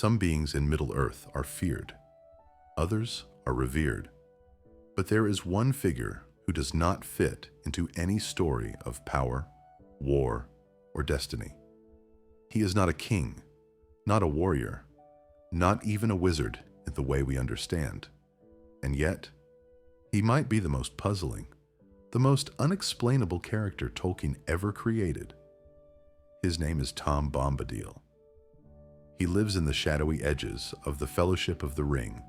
Some beings in Middle-earth are feared, others are revered. But there is one figure who does not fit into any story of power, war, or destiny. He is not a king, not a warrior, not even a wizard in the way we understand. And yet, he might be the most puzzling, the most unexplainable character Tolkien ever created. His name is Tom Bombadil. He lives in the shadowy edges of the Fellowship of the Ring.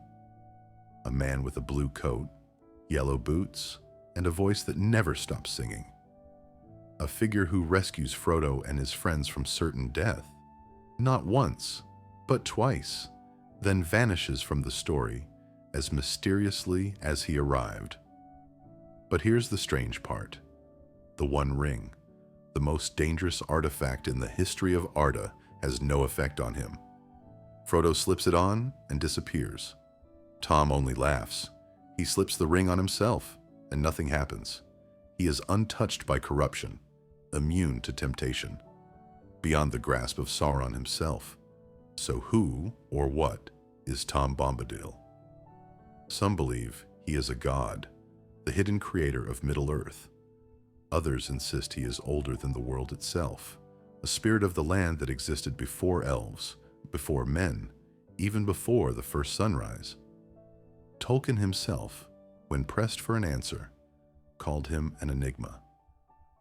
A man with a blue coat, yellow boots, and a voice that never stops singing. A figure who rescues Frodo and his friends from certain death, not once, but twice, then vanishes from the story as mysteriously as he arrived. But here's the strange part. The One Ring, the most dangerous artifact in the history of Arda, has no effect on him. Frodo slips it on and disappears. Tom only laughs. He slips the ring on himself, and nothing happens. He is untouched by corruption, immune to temptation, beyond the grasp of Sauron himself. So who or what is Tom Bombadil? Some believe he is a god, the hidden creator of Middle-earth. Others insist he is older than the world itself, a spirit of the land that existed before elves, before men, even before the first sunrise. Tolkien himself, when pressed for an answer, called him an enigma,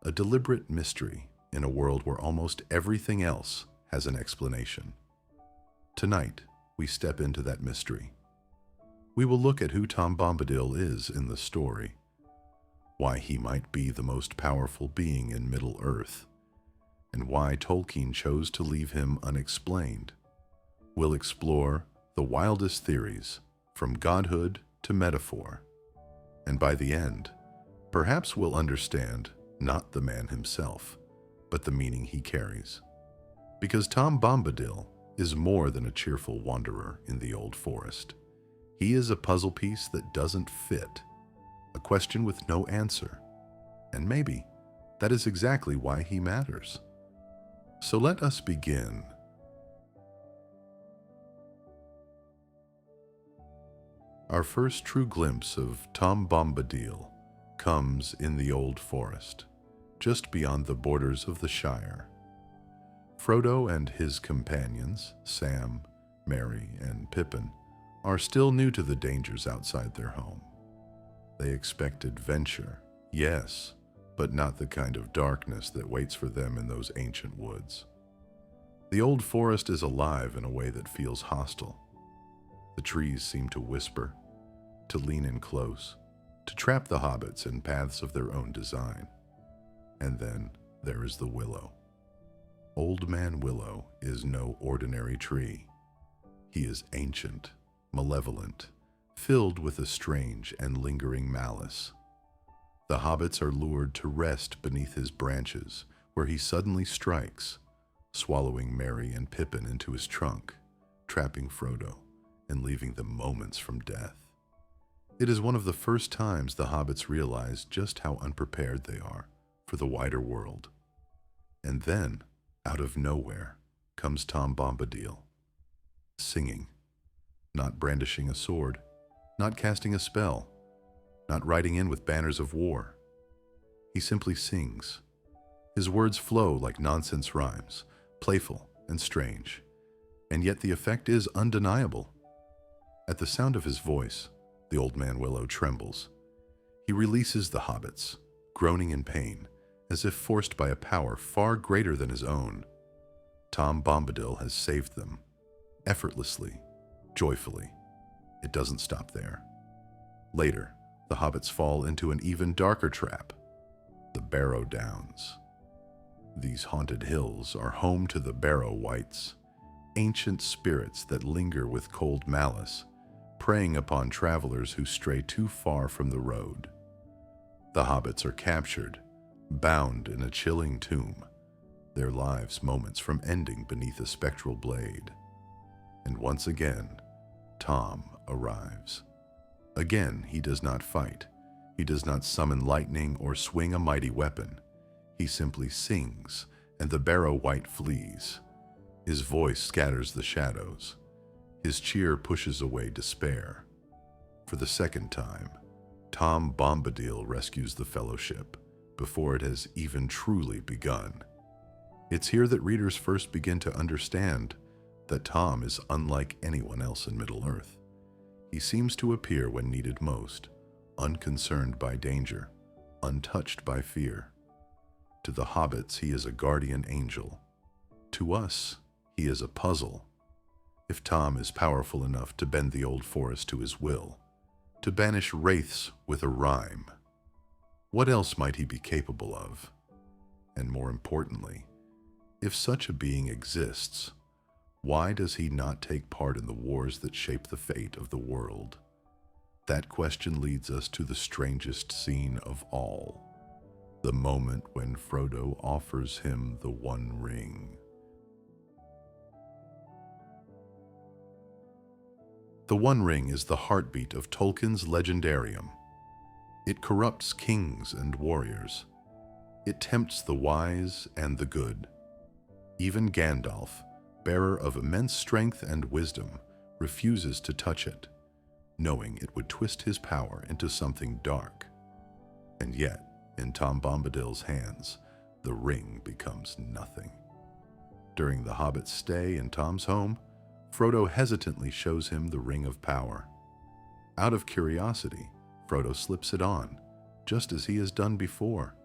a deliberate mystery in a world where almost everything else has an explanation. Tonight, we step into that mystery. We will look at who Tom Bombadil is in the story, why he might be the most powerful being in Middle-earth, and why Tolkien chose to leave him unexplained. We'll explore the wildest theories, from godhood to metaphor, and by the end, perhaps we'll understand not the man himself, but the meaning he carries. Because Tom Bombadil is more than a cheerful wanderer in the old forest. He is a puzzle piece that doesn't fit, a question with no answer, and maybe that is exactly why he matters. So let us begin. Our first true glimpse of Tom Bombadil comes in the old forest, just beyond the borders of the Shire. Frodo and his companions, Sam, Merry, and Pippin, are still new to the dangers outside their home. They expect adventure, yes, but not the kind of darkness that waits for them in those ancient woods. The old forest is alive in a way that feels hostile. The trees seem to whisper, to lean in close, to trap the hobbits in paths of their own design. And then there is the willow. Old Man Willow is no ordinary tree. He is ancient, malevolent, filled with a strange and lingering malice. The hobbits are lured to rest beneath his branches, where he suddenly strikes, swallowing Merry and Pippin into his trunk, trapping Frodo, and leaving them moments from death. It is one of the first times the hobbits realize just how unprepared they are for the wider world. And then, out of nowhere, comes Tom Bombadil, singing, not brandishing a sword, not casting a spell, not riding in with banners of war. He simply sings. His words flow like nonsense rhymes, playful and strange, and yet the effect is undeniable. At the sound of his voice, the Old Man Willow trembles. He releases the hobbits, groaning in pain, as if forced by a power far greater than his own. Tom Bombadil has saved them, effortlessly, joyfully. It doesn't stop there. Later, the hobbits fall into an even darker trap, the Barrow-downs. These haunted hills are home to the Barrow-wights, ancient spirits that linger with cold malice, preying upon travelers who stray too far from the road. The hobbits are captured, bound in a chilling tomb, their lives moments from ending beneath a spectral blade. And once again, Tom arrives. Again, he does not fight. He does not summon lightning or swing a mighty weapon. He simply sings, and the Barrow-wight flees. His voice scatters the shadows. His cheer pushes away despair. For the second time, Tom Bombadil rescues the Fellowship before it has even truly begun. It's here that readers first begin to understand that Tom is unlike anyone else in Middle-earth. He seems to appear when needed most, unconcerned by danger, untouched by fear. To the hobbits, he is a guardian angel. To us, he is a puzzle. If Tom is powerful enough to bend the old forest to his will, to banish wraiths with a rhyme, what else might he be capable of? And more importantly, if such a being exists, why does he not take part in the wars that shape the fate of the world? That question leads us to the strangest scene of all, the moment when Frodo offers him the One Ring. The One Ring is the heartbeat of Tolkien's legendarium. It corrupts kings and warriors. It tempts the wise and the good. Even Gandalf, bearer of immense strength and wisdom, refuses to touch it, knowing it would twist his power into something dark. And yet, in Tom Bombadil's hands, the ring becomes nothing. During the Hobbit's stay in Tom's home, Frodo hesitantly shows him the Ring of Power. Out of curiosity, Frodo slips it on, just as he has done before.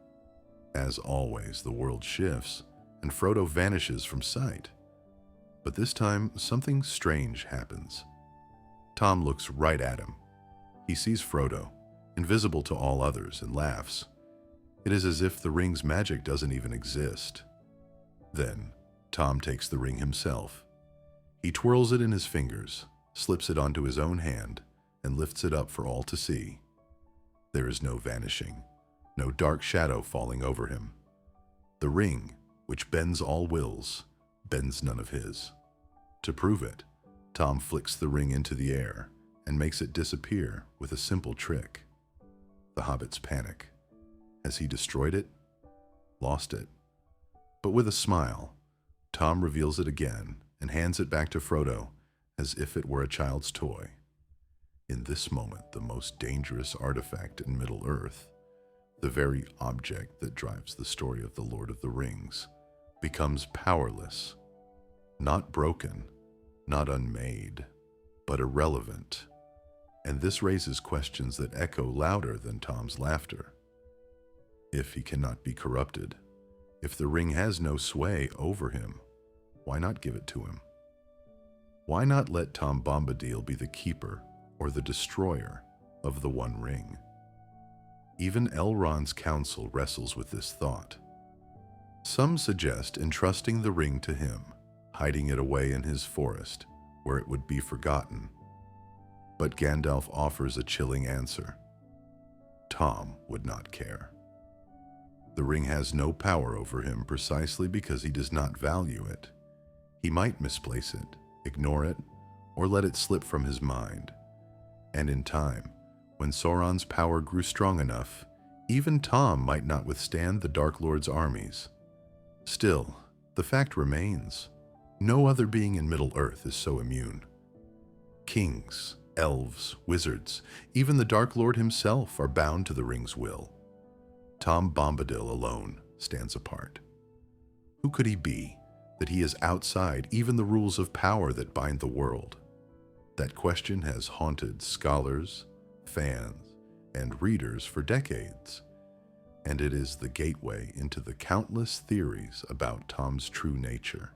As always, the world shifts, and Frodo vanishes from sight. But this time, something strange happens. Tom looks right at him. He sees Frodo, invisible to all others, and laughs. It is as if the ring's magic doesn't even exist. Then, Tom takes the ring himself. He twirls it in his fingers, slips it onto his own hand, and lifts it up for all to see. There is no vanishing, no dark shadow falling over him. The ring, which bends all wills, bends none of his. To prove it, Tom flicks the ring into the air and makes it disappear with a simple trick. The hobbits panic. Has he destroyed it? Lost it? But with a smile, Tom reveals it again and hands it back to Frodo as if it were a child's toy. In this moment, the most dangerous artifact in Middle-earth, the very object that drives the story of the Lord of the Rings, becomes powerless, not broken, not unmade, but irrelevant. And this raises questions that echo louder than Tom's laughter. If he cannot be corrupted, if the ring has no sway over him, why not give it to him? Why not let Tom Bombadil be the keeper or the destroyer of the One Ring? Even Elrond's council wrestles with this thought. Some suggest entrusting the ring to him, hiding it away in his forest, where it would be forgotten. But Gandalf offers a chilling answer. Tom would not care. The ring has no power over him precisely because he does not value it. He might misplace it, ignore it, or let it slip from his mind. And in time, when Sauron's power grew strong enough, even Tom might not withstand the Dark Lord's armies. Still, the fact remains, no other being in Middle-earth is so immune. Kings, elves, wizards, even the Dark Lord himself are bound to the ring's will. Tom Bombadil alone stands apart. Who could he be, that he is outside even the rules of power that bind the world? That question has haunted scholars, fans, and readers for decades, and it is the gateway into the countless theories about Tom's true nature.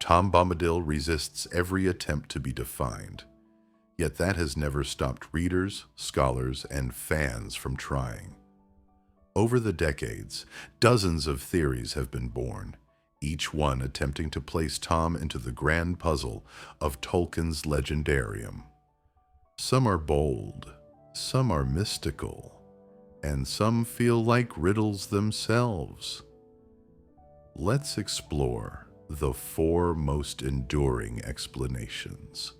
Tom Bombadil resists every attempt to be defined, yet that has never stopped readers, scholars, and fans from trying. Over the decades, dozens of theories have been born, each one attempting to place Tom into the grand puzzle of Tolkien's legendarium. Some are bold, some are mystical, and some feel like riddles themselves. Let's explore the 4 most enduring explanations.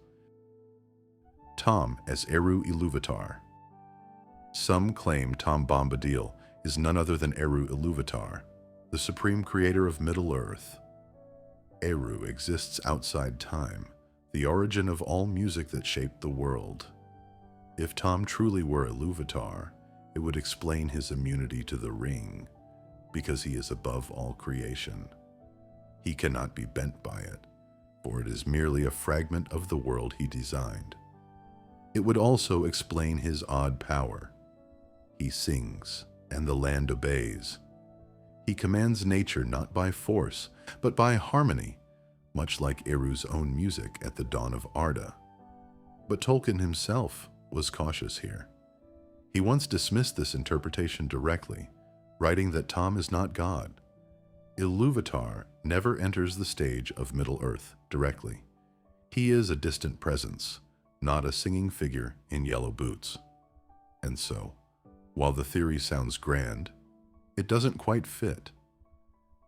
Tom as Eru Ilúvatar. Some claim Tom Bombadil is none other than Eru Ilúvatar, the supreme creator of Middle-earth. Eru exists outside time, the origin of all music that shaped the world. If Tom truly were a Iluvatar, it would explain his immunity to the ring, because he is above all creation. He cannot be bent by it, for it is merely a fragment of the world he designed. It would also explain his odd power. He sings, and the land obeys. He commands nature not by force, but by harmony, much like Eru's own music at the dawn of Arda. But Tolkien himself was cautious here. He once dismissed this interpretation directly, writing that Tom is not God. Iluvatar never enters the stage of Middle-earth directly. He is a distant presence, not a singing figure in yellow boots. And so, while the theory sounds grand, it doesn't quite fit.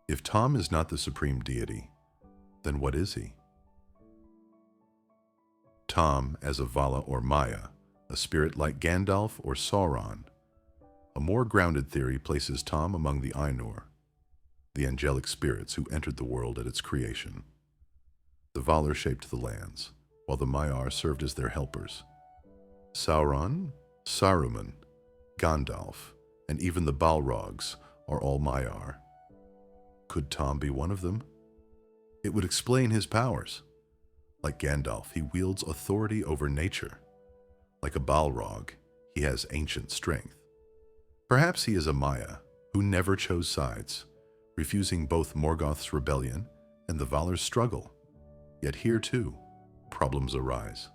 If Tom is not the supreme deity, then what is he? Tom as a Vala or Maya, a spirit like Gandalf or Sauron. A more grounded theory places Tom among the Ainur, the angelic spirits who entered the world at its creation. The Valar shaped the lands, while the Maiar served as their helpers. Sauron, Saruman, Gandalf, and even the Balrogs are all Maiar. Could Tom be one of them? It would explain his powers. Like Gandalf, he wields authority over nature. Like a Balrog, he has ancient strength. Perhaps he is a Maya who never chose sides, refusing both Morgoth's rebellion and the Valar's struggle. Yet here, too, problems arise.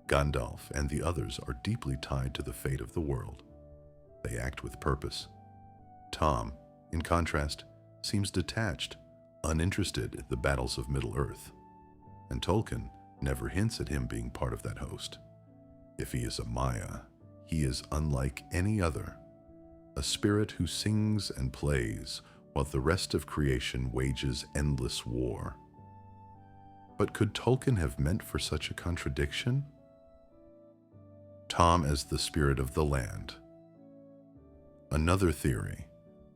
Gandalf and the others are deeply tied to the fate of the world. They act with purpose. Tom, in contrast, seems detached, uninterested in the battles of Middle-earth. And Tolkien never hints at him being part of that host. If he is a Maya, he is unlike any other, a spirit who sings and plays while the rest of creation wages endless war. But could Tolkien have meant for such a contradiction? Tom as the spirit of the land. Another theory,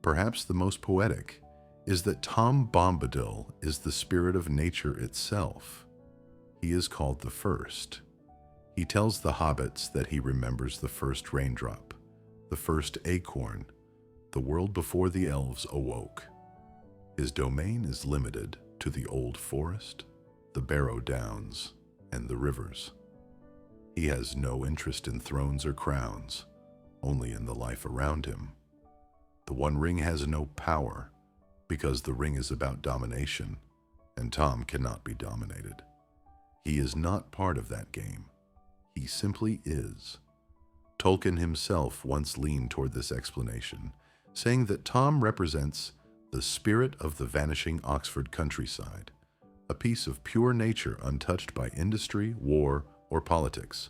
perhaps the most poetic, is that Tom Bombadil is the spirit of nature itself. He is called the First. He tells the hobbits that he remembers the first raindrop, the first acorn, the world before the elves awoke. His domain is limited to the old forest, the Barrow-downs, and the rivers. He has no interest in thrones or crowns, only in the life around him. The One Ring has no power, because the ring is about domination, and Tom cannot be dominated. He is not part of that game. He simply is. Tolkien himself once leaned toward this explanation, saying that Tom represents the spirit of the vanishing Oxford countryside, a piece of pure nature untouched by industry, war, or politics.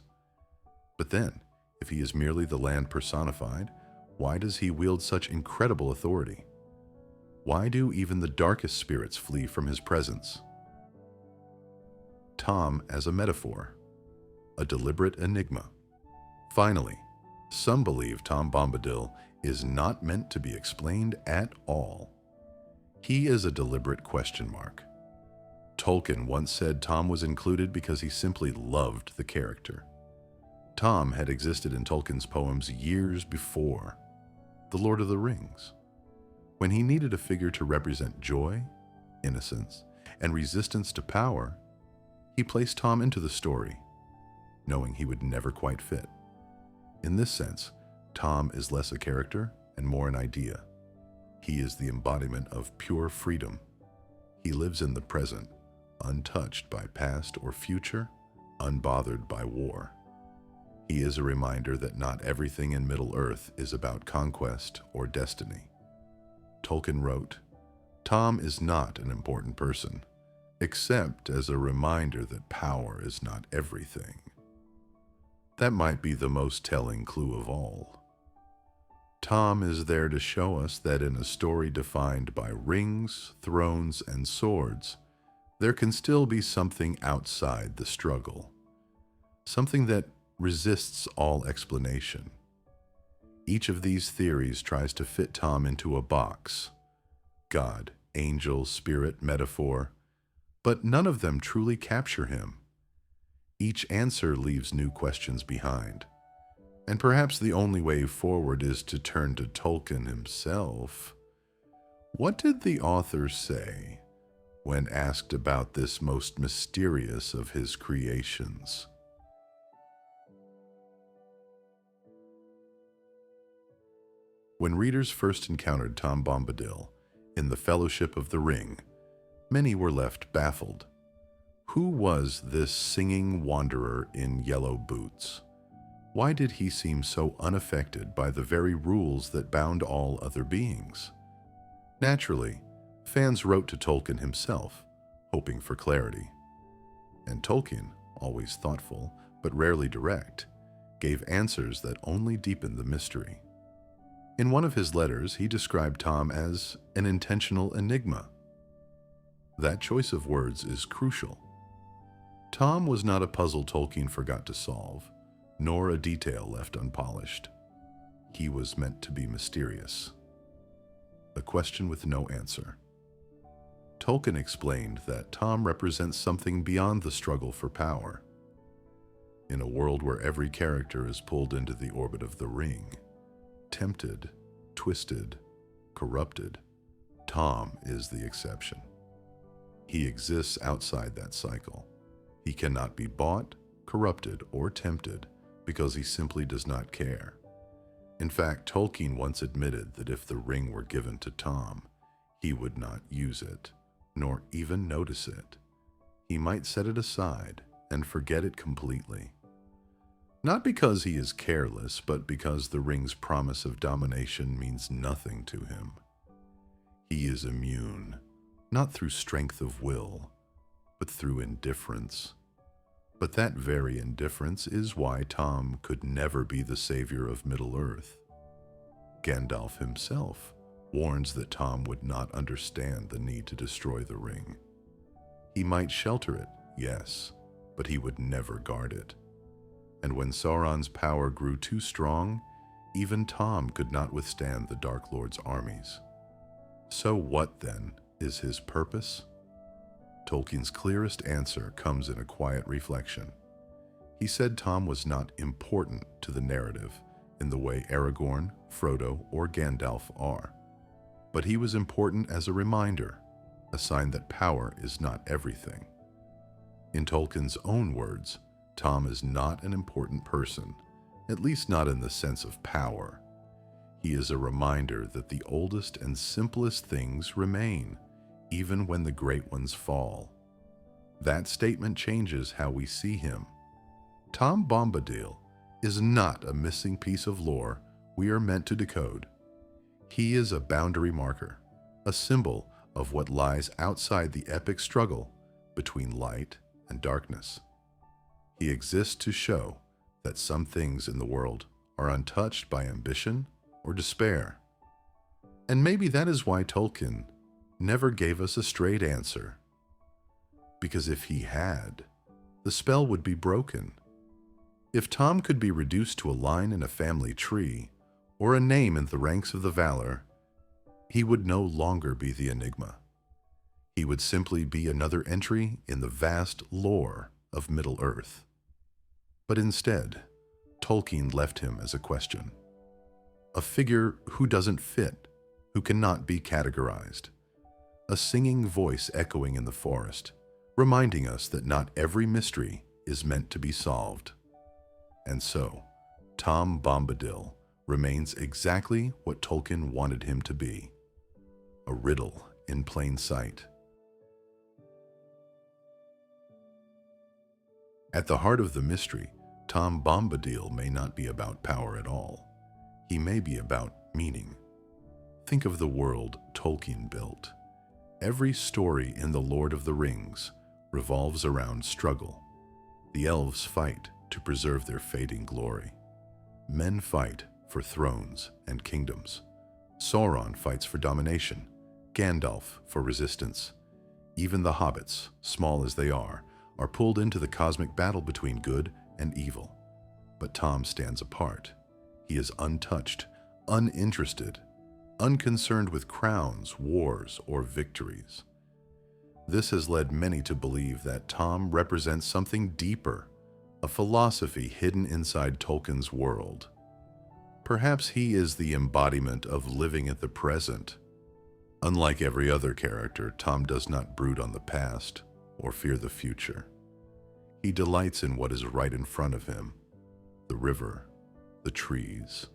But then, if he is merely the land personified, why does he wield such incredible authority? Why do even the darkest spirits flee from his presence? Tom as a metaphor, a deliberate enigma. Finally, some believe Tom Bombadil is not meant to be explained at all. He is a deliberate question mark. Tolkien once said Tom was included because he simply loved the character. Tom had existed in Tolkien's poems years before The Lord of the Rings, when he needed a figure to represent joy, innocence, and resistance to power. He placed Tom into the story, knowing he would never quite fit. In this sense, Tom is less a character and more an idea. He is the embodiment of pure freedom. He lives in the present, untouched by past or future, unbothered by war. He is a reminder that not everything in Middle-earth is about conquest or destiny. Tolkien wrote, "Tom is not an important person, except as a reminder that power is not everything." That might be the most telling clue of all. Tom is there to show us that in a story defined by rings, thrones, and swords, there can still be something outside the struggle, something that resists all explanation. Each of these theories tries to fit Tom into a box: God, angel, spirit, metaphor. but none of them truly capture him. Each answer leaves new questions behind, and perhaps the only way forward is to turn to Tolkien himself. What did the author say when asked about this most mysterious of his creations? When readers first encountered Tom Bombadil in the Fellowship of the Ring, many were left baffled. Who was this singing wanderer in yellow boots? Why did he seem so unaffected by the very rules that bound all other beings? Naturally, fans wrote to Tolkien himself, hoping for clarity. And Tolkien, always thoughtful but rarely direct, gave answers that only deepened the mystery. In one of his letters, he described Tom as an intentional enigma. That choice of words is crucial. Tom was not a puzzle Tolkien forgot to solve, nor a detail left unpolished. He was meant to be mysterious. A question with no answer. Tolkien explained that Tom represents something beyond the struggle for power. In a world where every character is pulled into the orbit of the ring, tempted, twisted, corrupted, Tom is the exception. He exists outside that cycle. He cannot be bought, corrupted, or tempted because he simply does not care. In fact, Tolkien once admitted that if the ring were given to Tom, he would not use it, nor even notice it. He might set it aside and forget it completely. Not because he is careless, but because the ring's promise of domination means nothing to him. He is immune, not through strength of will, but through indifference. But that very indifference is why Tom could never be the savior of Middle-earth. Gandalf himself warns that Tom would not understand the need to destroy the ring. He might shelter it, yes, but he would never guard it. And when Sauron's power grew too strong, even Tom could not withstand the Dark Lord's armies. So what, then, is his purpose? Tolkien's clearest answer comes in a quiet reflection. He said Tom was not important to the narrative in the way Aragorn, Frodo, or Gandalf are, but he was important as a reminder, a sign that power is not everything. In Tolkien's own words, Tom is not an important person, at least not in the sense of power. He is a reminder that the oldest and simplest things remain, even when the great ones fall. That statement changes how we see him. Tom Bombadil is not a missing piece of lore we are meant to decode. He is a boundary marker, a symbol of what lies outside the epic struggle between light and darkness. He exists to show that some things in the world are untouched by ambition or despair. And maybe that is why Tolkien never gave us a straight answer. Because if he had, the spell would be broken. If Tom could be reduced to a line in a family tree, or a name in the ranks of the valor, he would no longer be the enigma. He would simply be another entry in the vast lore of Middle-earth. But instead, Tolkien left him as a question. A figure who doesn't fit, who cannot be categorized. A singing voice echoing in the forest, reminding us that not every mystery is meant to be solved. And so, Tom Bombadil remains exactly what Tolkien wanted him to be. A riddle in plain sight. At the heart of the mystery, Tom Bombadil may not be about power at all. He may be about meaning. Think of the world Tolkien built. Every story in The Lord of the Rings revolves around struggle. The elves fight to preserve their fading glory. Men fight for thrones and kingdoms. Sauron fights for domination, Gandalf for resistance. Even the hobbits, small as they are pulled into the cosmic battle between good and evil. But Tom stands apart. He is untouched, uninterested, unconcerned with crowns, wars, or victories. This has led many to believe that Tom represents something deeper, a philosophy hidden inside Tolkien's world. Perhaps he is the embodiment of living at the present. Unlike every other character, Tom does not brood on the past or fear the future. He delights in what is right in front of him: the river, the trees,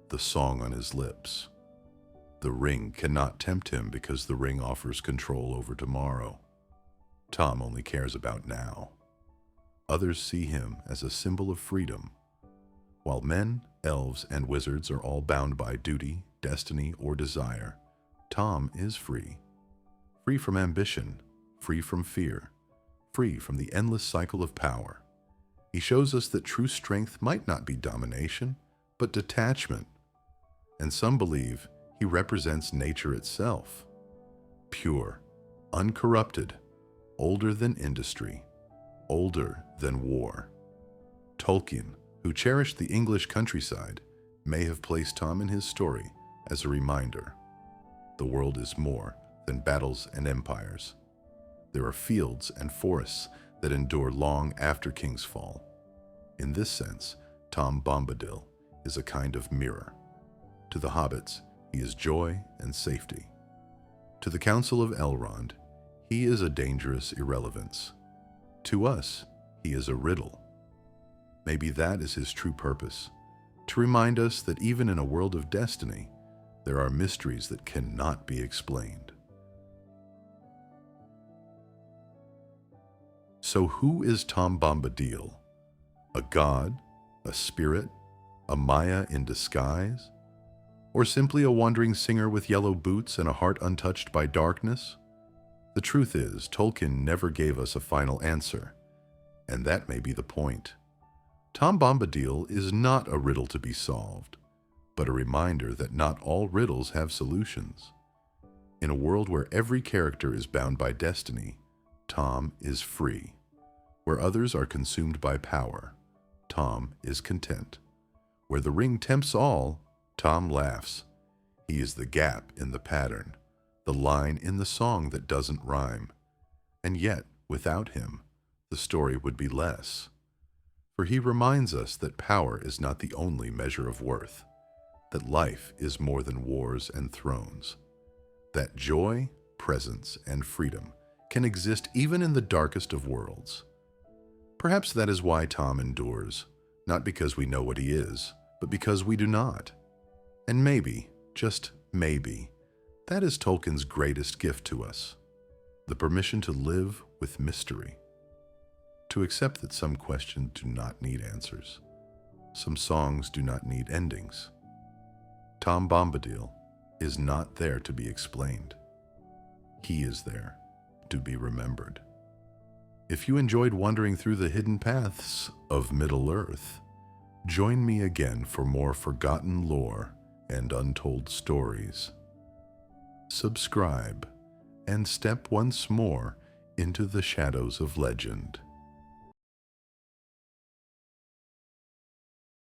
the song on his lips. The ring cannot tempt him because the ring offers control over tomorrow. Tom only cares about now. Others see him as a symbol of freedom. While men, elves, and wizards are all bound by duty, destiny, or desire, Tom is free. Free from ambition, free from fear, free from the endless cycle of power. He shows us that true strength might not be domination, but detachment. And some believe he represents nature itself. Pure, uncorrupted, older than industry, older than war. Tolkien, who cherished the English countryside, may have placed Tom in his story as a reminder. The world is more than battles and empires. There are fields and forests that endure long after kings fall. In this sense, Tom Bombadil is a kind of mirror. To the hobbits, he is joy and safety. To the Council of Elrond, he is a dangerous irrelevance. To us, he is a riddle. Maybe that is his true purpose, to remind us that even in a world of destiny, there are mysteries that cannot be explained. So who is Tom Bombadil? A god? A spirit? A Maya in disguise? Or simply a wandering singer with yellow boots and a heart untouched by darkness? The truth is, Tolkien never gave us a final answer, and that may be the point. Tom Bombadil is not a riddle to be solved, but a reminder that not all riddles have solutions. In a world where every character is bound by destiny, Tom is free. Where others are consumed by power, Tom is content. Where the ring tempts all, Tom laughs. He is the gap in the pattern, the line in the song that doesn't rhyme. And yet, without him, the story would be less. For he reminds us that power is not the only measure of worth, that life is more than wars and thrones, that joy, presence, and freedom can exist even in the darkest of worlds. Perhaps that is why Tom endures, not because we know what he is, but because we do not. And maybe, just maybe, that is Tolkien's greatest gift to us: the permission to live with mystery, to accept that some questions do not need answers, some songs do not need endings. Tom Bombadil is not there to be explained. He is there to be remembered. If you enjoyed wandering through the hidden paths of Middle-earth, join me again for more forgotten lore and untold stories. Subscribe and step once more into the shadows of legend.